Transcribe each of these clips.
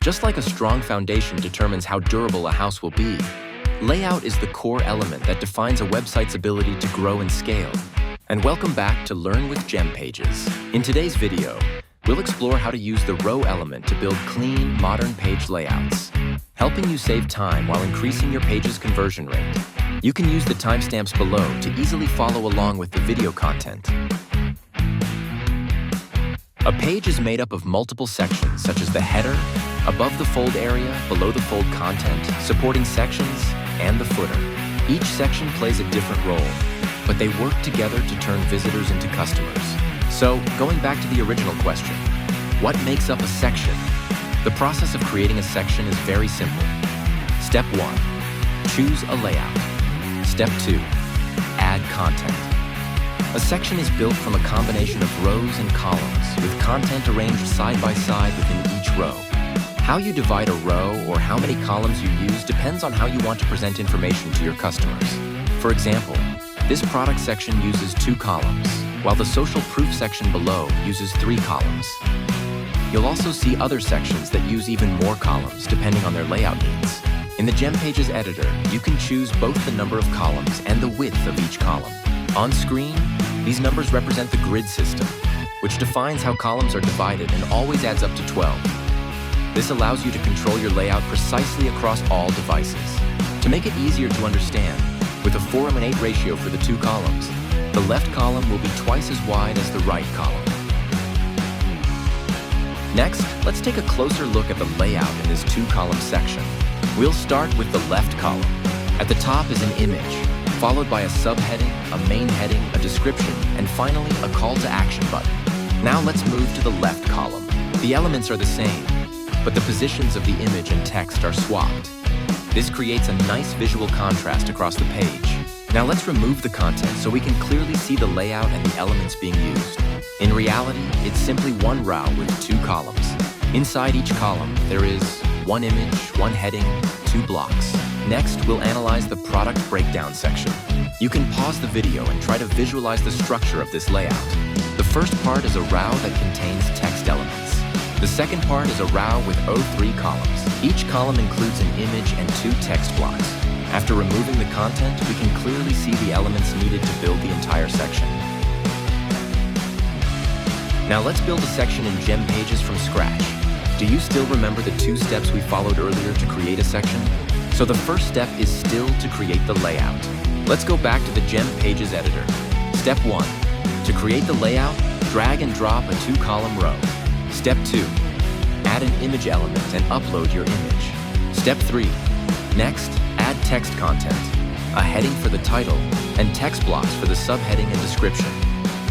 Just like a strong foundation determines how durable a house will be, layout is the core element that defines a website's ability to grow and scale. And welcome back to Learn with GemPages. In today's video, we'll explore how to use the row element to build clean, modern page layouts, helping you save time while increasing your page's conversion rate. You can use the timestamps below to easily follow along with the video content. A page is made up of multiple sections such as the header, above the fold area, below the fold content, supporting sections, and the footer. Each section plays a different role, but they work together to turn visitors into customers. So, going back to the original question, what makes up a section? The process of creating a section is very simple. Step 1, choose a layout. Step 2, add content. A section is built from a combination of rows and columns, with content arranged side by side within each row. How you divide a row or how many columns you use depends on how you want to present information to your customers. For example, this product section uses 2 columns, while the social proof section below uses 3 columns. You'll also see other sections that use even more columns depending on their layout needs. In the GemPages editor, you can choose both the number of columns and the width of each column. On screen, these numbers represent the grid system, which defines how columns are divided and always adds up to 12. This allows you to control your layout precisely across all devices. To make it easier to understand, with a 4:8 ratio for the 2 columns, the left column will be twice as wide as the right column. Next, let's take a closer look at the layout in this 2-column section. We'll start with the left column. At the top is an image, followed by a subheading, a main heading, a description, and finally a call to action button. Now let's move to the left column. The elements are the same, but the positions of the image and text are swapped. This creates a nice visual contrast across the page. Now let's remove the content so we can clearly see the layout and the elements being used. In reality, it's simply one row with 2 columns. Inside each column, there is 1 image, 1 heading, 2 blocks. Next, we'll analyze the product breakdown section. You can pause the video and try to visualize the structure of this layout. The first part is a row that contains text elements. The second part is a row with 3 columns. Each column includes an image and 2 text blocks. After removing the content, we can clearly see the elements needed to build the entire section. Now let's build a section in GemPages from scratch. Do you still remember the 2 steps we followed earlier to create a section? So the first step is still to create the layout. Let's go back to the GemPages editor. Step 1. To create the layout, drag and drop a 2-column row. Step 2. Add an image element and upload your image. Step 3. Next, add text content, a heading for the title, and text blocks for the subheading and description.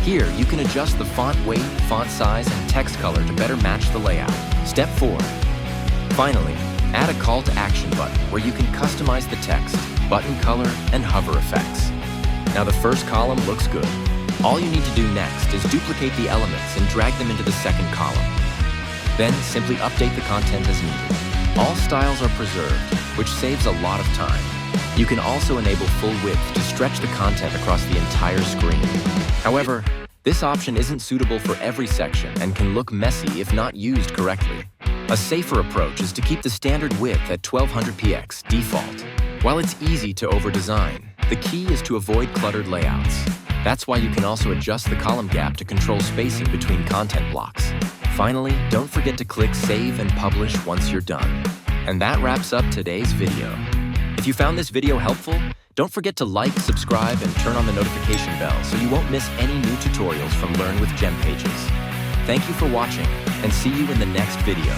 Here, you can adjust the font weight, font size, and text color to better match the layout. Step 4. Finally, add a call to action button where you can customize the text, button color, and hover effects. Now the first column looks good. All you need to do next is duplicate the elements and drag them into the second column. Then simply update the content as needed. All styles are preserved, which saves a lot of time. You can also enable full width to stretch the content across the entire screen. However, this option isn't suitable for every section and can look messy if not used correctly. A safer approach is to keep the standard width at 1200px default. While it's easy to over-design, the key is to avoid cluttered layouts. That's why you can also adjust the column gap to control spacing between content blocks. Finally, don't forget to click Save and Publish once you're done. And that wraps up today's video. If you found this video helpful, don't forget to like, subscribe, and turn on the notification bell so you won't miss any new tutorials from Learn with GemPages. Thank you for watching, and see you in the next video.